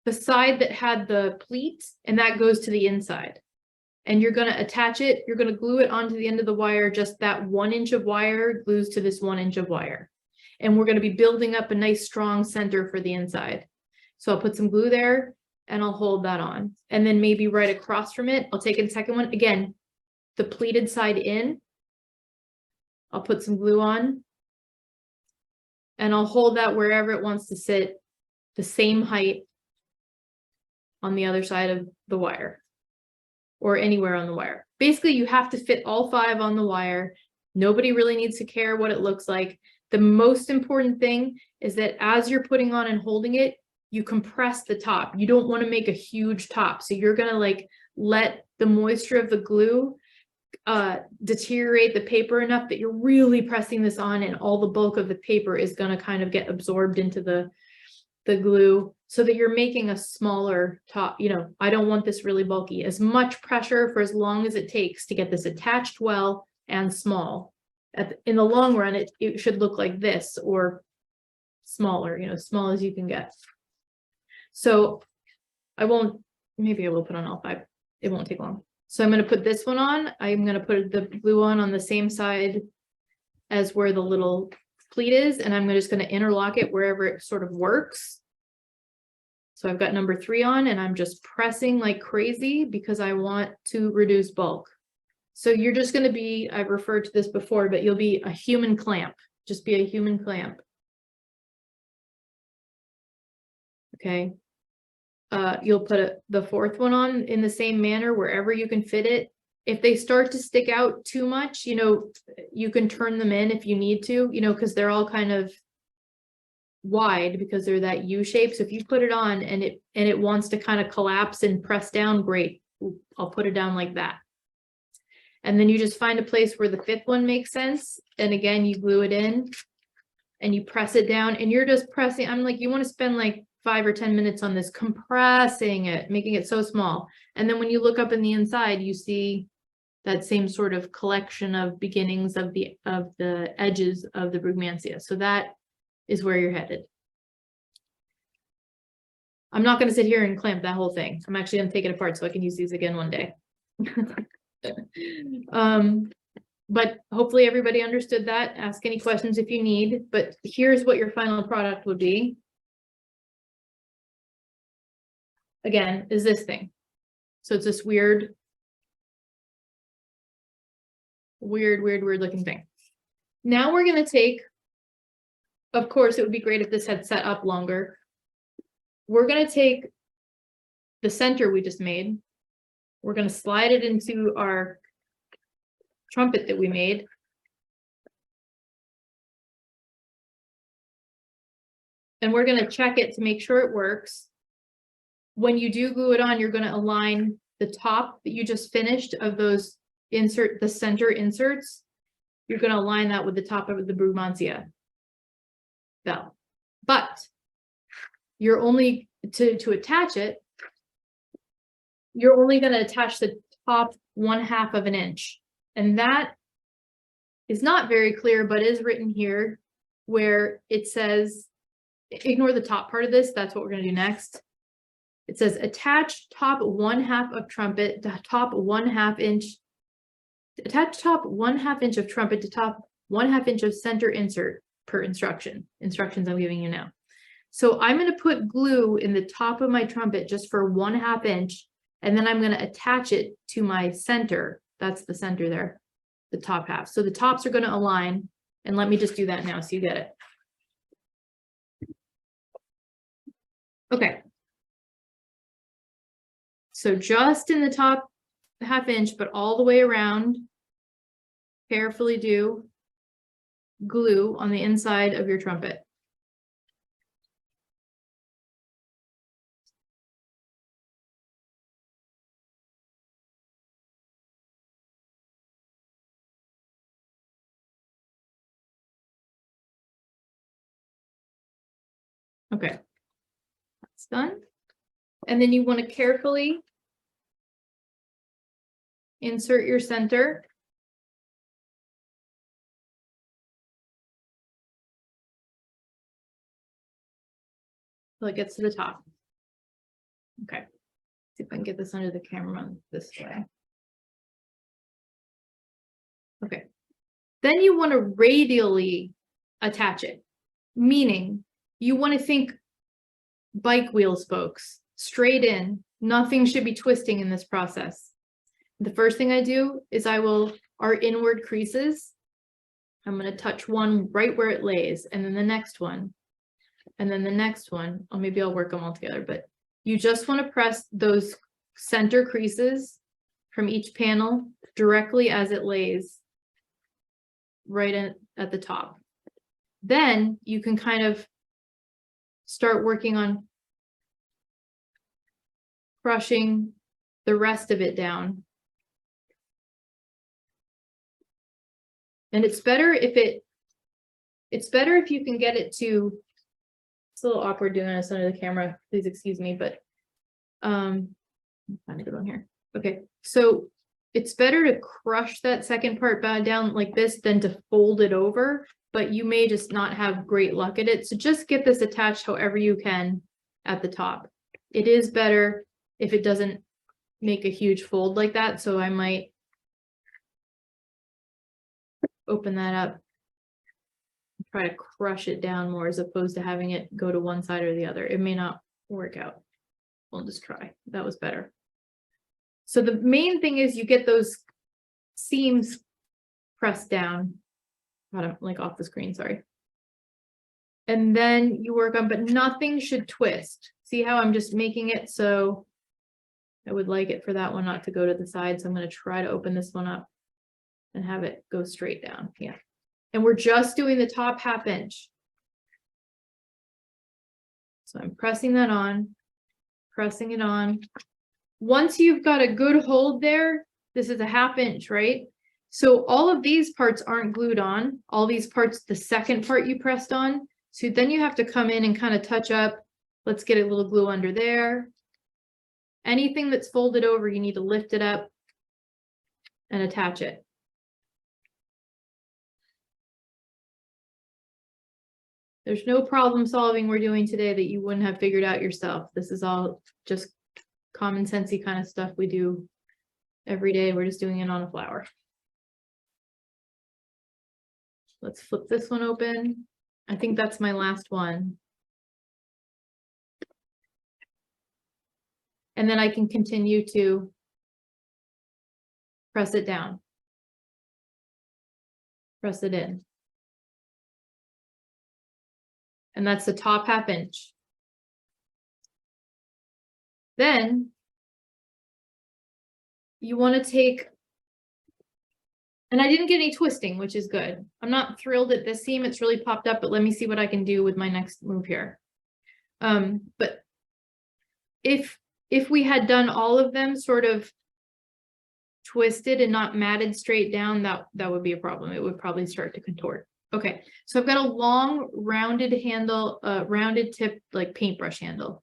S1: the side that had the pleat, and that goes to the inside. And you're going to attach it, you're going to glue it onto the end of the wire. Just that 1 inch of wire glues to this 1 inch of wire. And we're going to be building up a nice strong center for the inside. So I'll put some glue there and I'll hold that on. And then maybe right across from it, I'll take the second one. Again, the pleated side in. I'll put some glue on. And I'll hold that wherever it wants to sit, the same height on the other side of the wire, or anywhere on the wire. Basically, you have to fit all 5 on the wire. Nobody really needs to care what it looks like. The most important thing is that as you're putting on and holding it, you compress the top. You don't want to make a huge top. So you're going to like let the moisture of the glue deteriorate the paper enough that you're really pressing this on, and all the bulk of the paper is going to kind of get absorbed into the glue, so that you're making a smaller top. You know, I don't want this really bulky. As much pressure for as long as it takes to get this attached well and small. In the long run, it should look like this, or smaller, you know, as small as you can get. So maybe I will put on all 5. It won't take long. So I'm going to put this one on. I'm going to put the glue on the same side as where the little pleat is, and I'm just going to interlock it wherever it sort of works. So I've got number 3 on, and I'm just pressing like crazy because I want to reduce bulk. So you're just going to be, I've referred to this before, but you'll be a human clamp. Just be a human clamp. Okay. You'll put the 4th one on in the same manner wherever you can fit it. If they start to stick out too much, you know, you can turn them in if you need to, you know, because they're all kind of wide because they're that U shape. So if you put it on and it wants to kind of collapse and press down, great. I'll put it down like that. And then you just find a place where the 5th one makes sense. And again, you glue it in and you press it down, and you're just pressing. I'm like, you want to spend like 5 or 10 minutes on this, compressing it, making it so small. And then when you look up in the inside, you see that same sort of collection of beginnings of the edges of the Brugmansia. So that is where you're headed. I'm not going to sit here and clamp that whole thing. I'm actually going to take it apart so I can use these again one day. But hopefully everybody understood that. Ask any questions if you need, but here's what your final product would be. Again, is this thing. So it's this weird looking thing. Now we're going to take, of course, it would be great if this had set up longer. We're going to take the center we just made. We're going to slide it into our trumpet that we made. And we're going to check it to make sure it works. When you do glue it on, you're going to align the top that you just finished of those the center inserts. You're going to align that with the top of the Brugmansia bell. But you're only to attach it, you're only going to attach the top 1/2 of an inch. And that is not very clear, but is written here where it says, ignore the top part of this. That's what we're going to do next. It says attach top 1/2 of trumpet to top 1/2 inch. Attach top 1/2 inch of trumpet to top 1/2 inch of center insert per instructions I'm giving you now. So I'm going to put glue in the top of my trumpet just for 1/2 inch, and then I'm going to attach it to my center. That's the center there, the top half. So the tops are going to align, and let me just do that now so you get it. Okay. So just in the top 1/2 inch, but all the way around, carefully do glue on the inside of your trumpet. Okay, that's done. And then you want to carefully insert your center. Till it gets to the top. Okay, see if I can get this under the camera this way. Okay, then you want to radially attach it, meaning you want to think bike wheel spokes, straight in. Nothing should be twisting in this process. The first thing I do is our inward creases, I'm going to touch one right where it lays, and then the next one, and then the next one. Or maybe I'll work them all together, but you just want to press those center creases from each panel directly as it lays right at the top. Then you can kind of start working on crushing the rest of it down. And it's better if you can get it to, it's a little awkward doing this under the camera, please excuse me, but I'm trying to go on here. Okay, so it's better to crush that second part down like this than to fold it over, but you may just not have great luck at it. So just get this attached however you can at the top. It is better if it doesn't make a huge fold like that. So I might open that up, try to crush it down more as opposed to having it go to one side or the other. It may not work out. We'll just try. That was better. So the main thing is you get those seams pressed down. I'm like off the screen, sorry. And then you work on, but nothing should twist. See how I'm just making it so I would like it for that one not to go to the side. So I'm going to try to open this one up and have it go straight down. Yeah. And we're just doing the top 1/2 inch. So I'm pressing that on, pressing it on. Once you've got a good hold there, this is a 1/2 inch, right? So all of these parts aren't glued on. All these parts, the second part you pressed on. So then you have to come in and kind of touch up. Let's get a little glue under there. Anything that's folded over, you need to lift it up and attach it. There's no problem solving we're doing today that you wouldn't have figured out yourself. This is all just common sensey kind of stuff we do every day. We're just doing it on a flower. Let's flip this one open. I think that's my last one. And then I can continue to press it down. Press it in. And that's the top ½ inch. Then you want to take, and I didn't get any twisting, which is good. I'm not thrilled at this seam. It's really popped up, but let me see what I can do with my next move here. But if we had done all of them sort of twisted and not matted straight down, that would be a problem. It would probably start to contort. Okay, so I've got a long rounded handle, rounded tip, like paintbrush handle.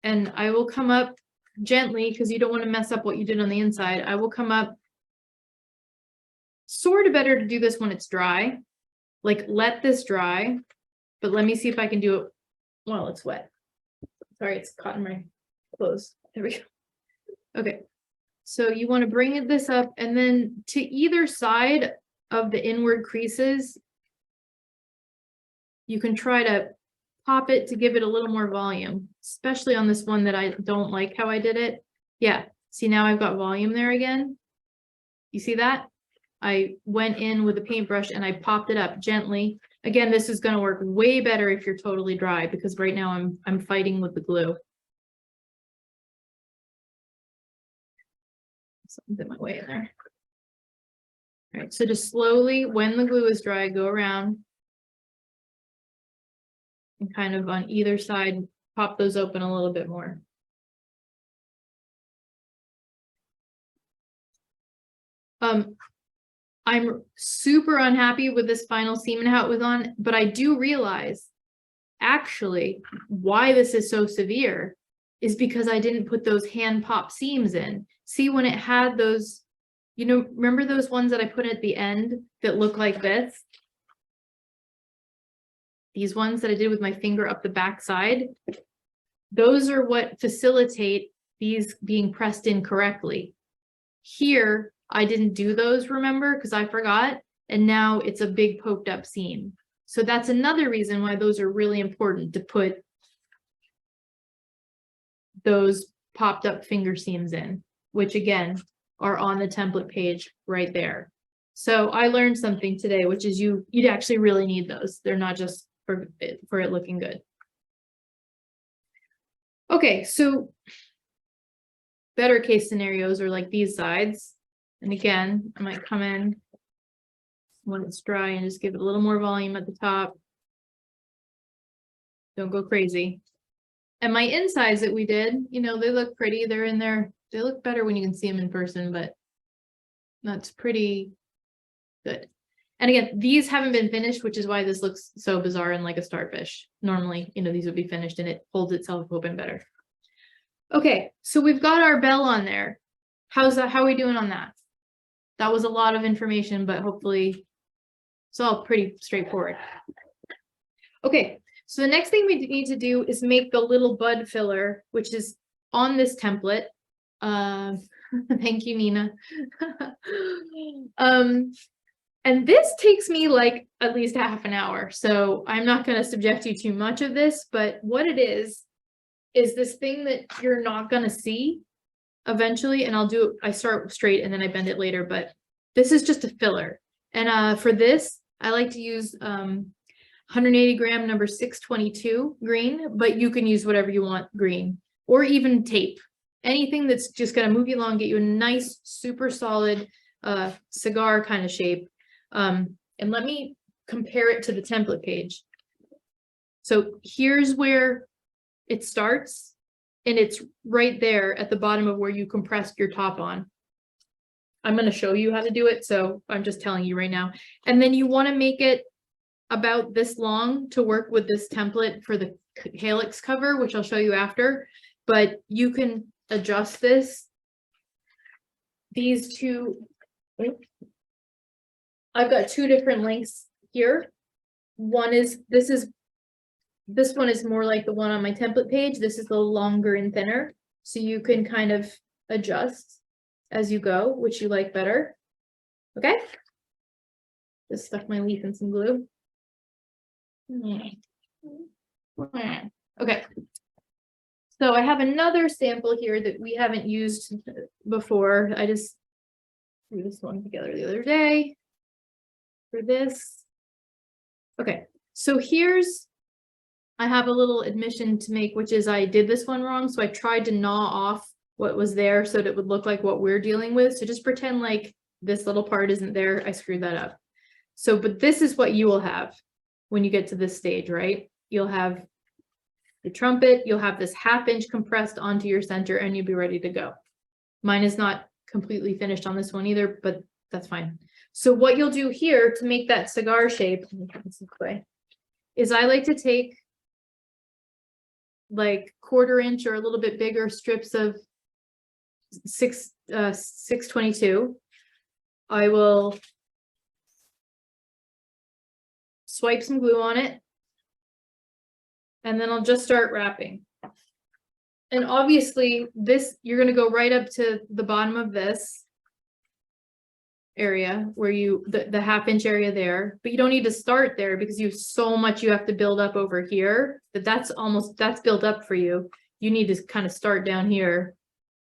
S1: And I will come up gently because you don't want to mess up what you did on the inside. I will come up, sort of better to do this when it's dry. Like let this dry, but let me see if I can do it while it's wet. Sorry, it's caught in my clothes. There we go. Okay, so you want to bring this up, and then to either side of the inward creases, you can try to pop it to give it a little more volume, especially on this one that I don't like how I did it. Yeah, see, now I've got volume there again. You see that? I went in with a paintbrush and I popped it up gently. Again, this is going to work way better if you're totally dry, because right now I'm fighting with the glue. Something's in my way in there. All right, so just slowly, when the glue is dry, go around and kind of on either side, pop those open a little bit more. I'm super unhappy with this final seam and how it was on, but I do realize actually why this is so severe is because I didn't put those hand pop seams in. See, when it had those, you know, remember those ones that I put at the end that look like this? These ones that I did with my finger up the back side, those are what facilitate these being pressed in correctly. Here, I didn't do those, remember, because I forgot, and now it's a big poked up seam. So that's another reason why those are really important, to put those popped up finger seams in, which again are on the template page right there. So I learned something today, which is you'd actually really need those. They're not just for it looking good. Okay, so better case scenarios are like these sides. And again, I might come in when it's dry and just give it a little more volume at the top. Don't go crazy. And my insides that we did, you know, they look pretty. They're in there. They look better when you can see them in person, but that's pretty good. And again, these haven't been finished, which is why this looks so bizarre and like a starfish. Normally, you know, these would be finished and it holds itself open better. Okay, so we've got our bell on there. How's that? How are we doing on that? That was a lot of information, but hopefully it's all pretty straightforward. Okay, so the next thing we need to do is make the little bud filler, which is on this template. Thank you, Nina. And this takes me like at least half an hour, so I'm not going to subject you to much of this, but what it is this thing that you're not going to see eventually, and I start straight and then I bend it later, but this is just a filler. And for this, I like to use 180 gram number 622 green, but you can use whatever you want green, or even tape. Anything that's just going to move you along, get you a nice, super solid cigar kind of shape. And let me compare it to the template page. So here's where it starts, and it's right there at the bottom of where you compressed your top on. I'm going to show you how to do it, so I'm just telling you right now. And then you want to make it about this long to work with this template for the helix cover, which I'll show you after, but you can adjust this. These two, I've got two different lengths here. this one is more like the one on my template page. This is the longer and thinner. So you can kind of adjust as you go, which you like better. Okay. Just stuck my leaf in some glue. Okay. So I have another sample here that we haven't used before. I just threw this one together the other day for this. Okay, so I have a little admission to make, which is I did this one wrong. So I tried to gnaw off what was there so that it would look like what we're dealing with. So just pretend like this little part isn't there. I screwed that up. So, but this is what you will have when you get to this stage, right? You'll have the trumpet, you'll have this 1/2 inch compressed onto your center, and you'll be ready to go. Mine is not completely finished on this one either, but that's fine. So what you'll do here to make that cigar shape, let me put this way, is I like to take like 1/4 inch or a little bit bigger strips of 622. I will swipe some glue on it, and then I'll just start wrapping. And obviously this, you're going to go right up to the bottom of this area where the 1/2 inch area there, but you don't need to start there because you have so much you have to build up over here that's built up for you. You need to kind of start down here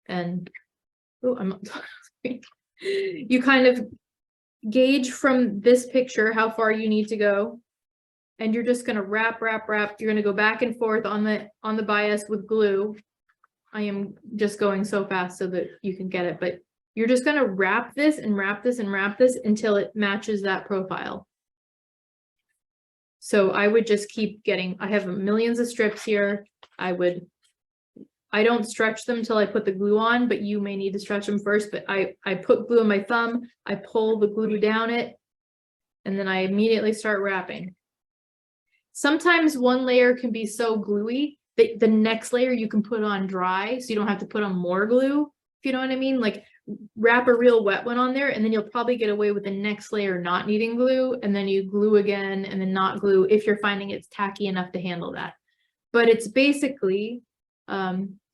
S1: and you kind of gauge from this picture how far you need to go. And you're just going to wrap. You're going to go back and forth on the bias with glue. I am just going so fast so that you can get it, but you're just going to wrap this and wrap this and wrap this until it matches that profile. So I would just keep getting, I have millions of strips here. I don't stretch them till I put the glue on, but you may need to stretch them first. But I put glue on my thumb, I pull the glue down it, and then I immediately start wrapping. Sometimes one layer can be so gluey that the next layer you can put on dry, so you don't have to put on more glue, if you know what I mean. Like wrap a real wet one on there, and then you'll probably get away with the next layer not needing glue, and then you glue again and then not glue if you're finding it's tacky enough to handle that. But it's basically,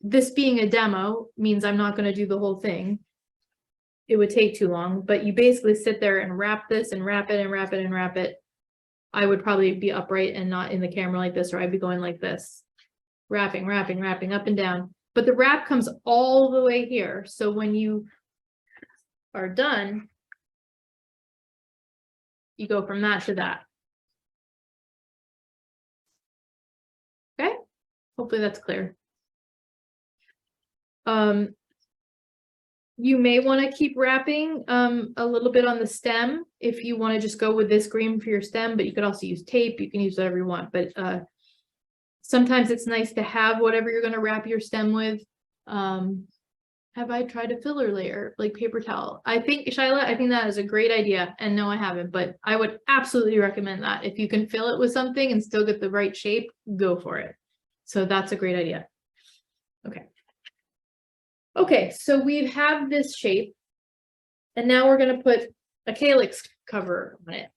S1: this being a demo means I'm not going to do the whole thing. It would take too long, but you basically sit there and wrap this and wrap it and wrap it and wrap it. I would probably be upright and not in the camera like this, or I'd be going like this, wrapping up and down. But the wrap comes all the way here. So when you are done, you go from that to that. Okay, hopefully that's clear. You may want to keep wrapping a little bit on the stem if you want to just go with this green for your stem, but you could also use tape. You can use whatever you want, but sometimes it's nice to have whatever you're going to wrap your stem with. Have I tried a filler layer like paper towel? I think, Shyla, I think that is a great idea. And no, I haven't, but I would absolutely recommend that. If you can fill it with something and still get the right shape, go for it. So that's a great idea. Okay. Okay, so we have this shape, and now we're going to put a calyx cover on it.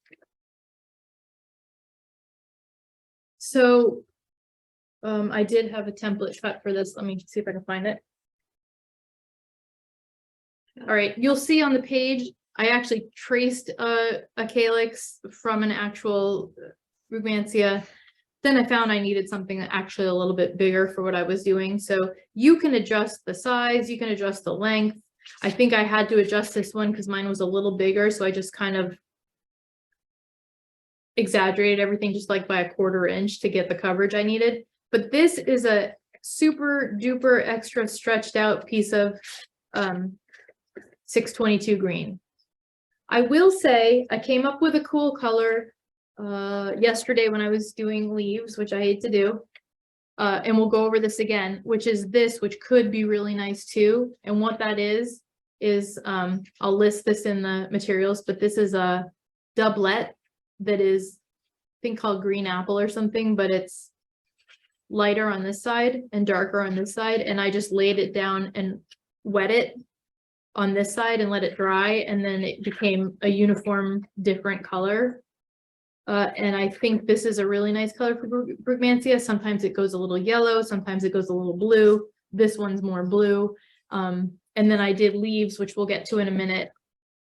S1: So I did have a template cut for this. Let me see if I can find it. All right, you'll see on the page, I actually traced a calyx from an actual Brugmansia. Then I found I needed something actually a little bit bigger for what I was doing. So you can adjust the size, you can adjust the length. I think I had to adjust this one because mine was a little bigger. So I just kind of exaggerated everything just like by 1/4 inch to get the coverage I needed. But this is a super duper extra stretched out piece of 622 green. I will say I came up with a cool color yesterday when I was doing leaves, which I hate to do, and we'll go over this again, which is this, which could be really nice too. And what that is I'll list this in the materials, but this is a doublet that is, I think, called green apple or something, but it's lighter on this side and darker on this side. And I just laid it down and wet it on this side and let it dry, and then it became a uniform different color. And I think this is a really nice color for Brugmansia. Sometimes it goes a little yellow, sometimes it goes a little blue. This one's more blue. And then I did leaves, which we'll get to in a minute,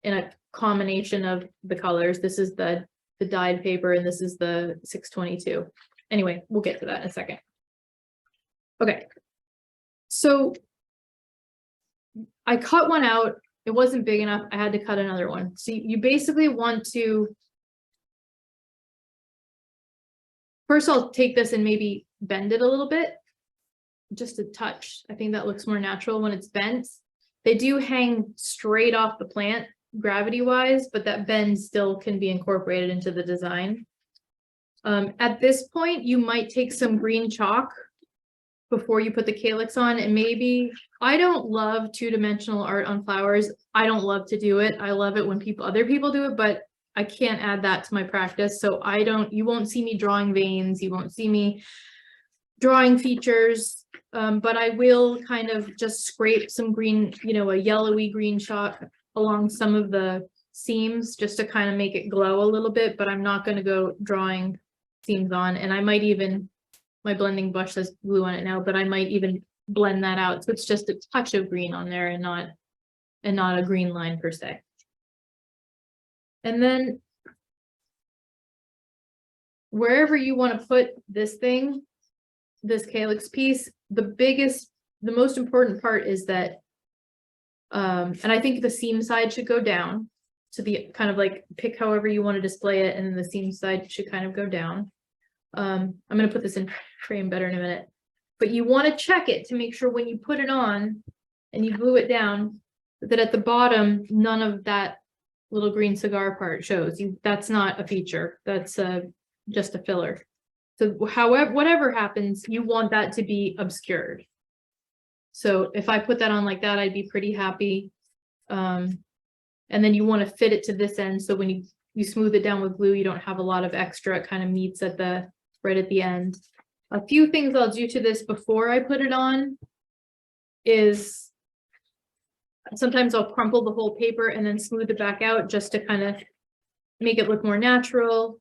S1: in a combination of the colors. This is the dyed paper and this is the 622. Anyway, we'll get to that in a second. Okay. So I cut one out. It wasn't big enough. I had to cut another one. So you basically want to, first I'll take this and maybe bend it a little bit, just a touch. I think that looks more natural when it's bent. They do hang straight off the plant gravity wise, but that bend still can be incorporated into the design. At this point, you might take some green chalk before you put the calyx on, and maybe, I don't love two-dimensional art on flowers. I don't love to do it. I love it when other people do it, but I can't add that to my practice. So you won't see me drawing veins. You won't see me drawing features, but I will kind of just scrape some green, a yellowy green chalk along some of the seams just to kind of make it glow a little bit, but I'm not going to go drawing seams on. And I might even, my blending brush says blue on it now, but I might even blend that out. So it's just a touch of green on there and not a green line per se. And then wherever you want to put this thing, this calyx piece, the most important part is that, and I think the seam side should go down to the kind of like, pick however you want to display it, and then the seam side should kind of go down. I'm going to put this in frame better in a minute, but you want to check it to make sure when you put it on and you glue it down, that at the bottom, none of that little green cigar part shows. That's not a feature. That's just a filler. So whatever happens, you want that to be obscured. So if I put that on like that, I'd be pretty happy. And then you want to fit it to this end. So when you smooth it down with glue, you don't have a lot of extra. It kind of meets at right at the end. A few things I'll do to this before I put it on is sometimes I'll crumple the whole paper and then smooth it back out just to kind of make it look more natural.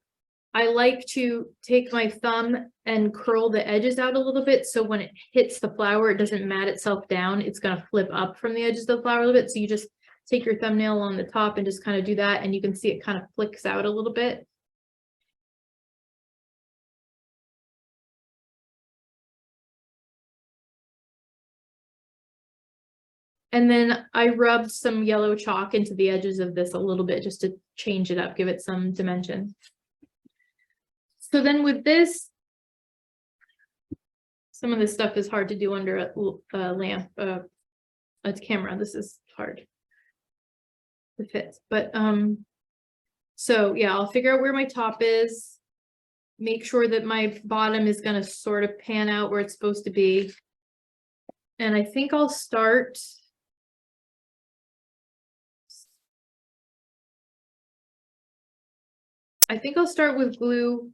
S1: I like to take my thumb and curl the edges out a little bit, so when it hits the flower, it doesn't mat itself down. It's going to flip up from the edges of the flower a little bit. So you just take your thumbnail on the top and just kind of do that, and you can see it kind of flicks out a little bit. And then I rubbed some yellow chalk into the edges of this a little bit just to change it up, give it some dimension. So then with this, some of this stuff is hard to do under a lamp, a camera. This is hard to fit, but so yeah, I'll figure out where my top is, make sure that my bottom is going to sort of pan out where it's supposed to be. And I think I'll start with glue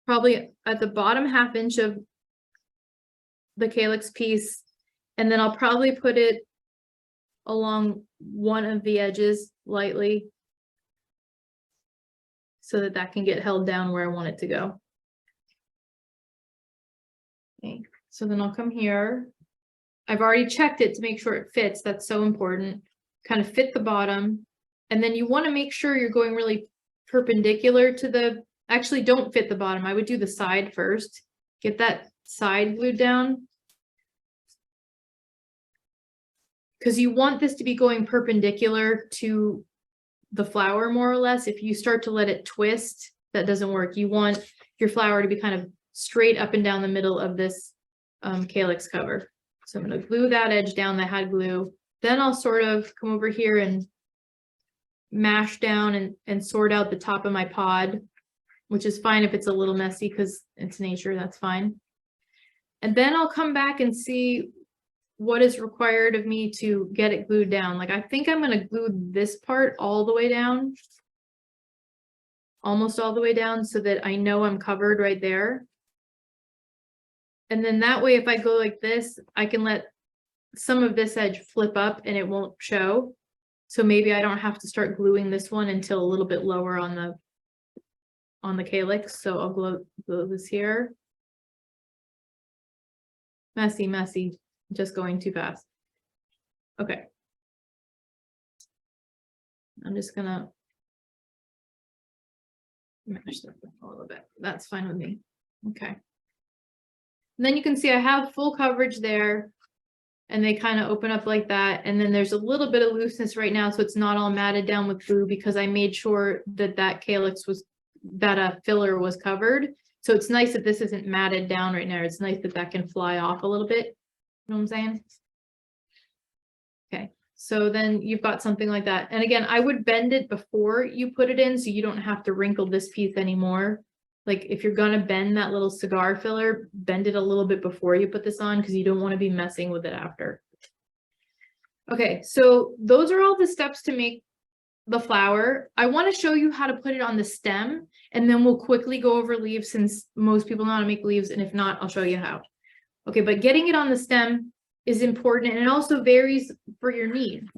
S1: probably at the bottom ½ inch of the calyx piece, and then I'll probably put it along one of the edges lightly so that can get held down where I want it to go. Okay, so then I'll come here. I've already checked it to make sure it fits. That's so important. Kind of fit the bottom, and then you want to make sure you're going really perpendicular to the, actually don't fit the bottom. I would do the side first. Get that side glued down, because you want this to be going perpendicular to the flower more or less. If you start to let it twist, that doesn't work. You want your flower to be kind of straight up and down the middle of this calyx cover. So I'm going to glue that edge down that had glue. Then I'll sort of come over here and mash down and sort out the top of my pod, which is fine if it's a little messy because it's nature, that's fine. And then I'll come back and see what is required of me to get it glued down. Like, I think I'm going to glue this part all the way down, almost all the way down, so that I know I'm covered right there. And then that way, if I go like this, I can let some of this edge flip up and it won't show. So maybe I don't have to start gluing this one until a little bit lower on on the calyx, so I'll glue this here. Messy, just going too fast. Okay. I'm just gonna mash that a little bit. That's fine with me. Okay. And then you can see I have full coverage there, and they kind of open up like that. And then there's a little bit of looseness right now, so it's not all matted down with glue because I made sure that that calyx was, that filler was covered. So it's nice that this isn't matted down right now. It's nice that that can fly off a little bit. You know what I'm saying? Okay, so then you've got something like that. And again, I would bend it before you put it in so you don't have to wrinkle this piece anymore. Like if you're gonna bend that little cigar filler, bend it a little bit before you put this on because you don't want to be messing with it after. Okay, so those are all the steps to make the flower. I want to show you how to put it on the stem, and then we'll quickly go over leaves since most people know how to make leaves, and if not, I'll show you how. Okay, but getting it on the stem is important, and it also varies for your needs.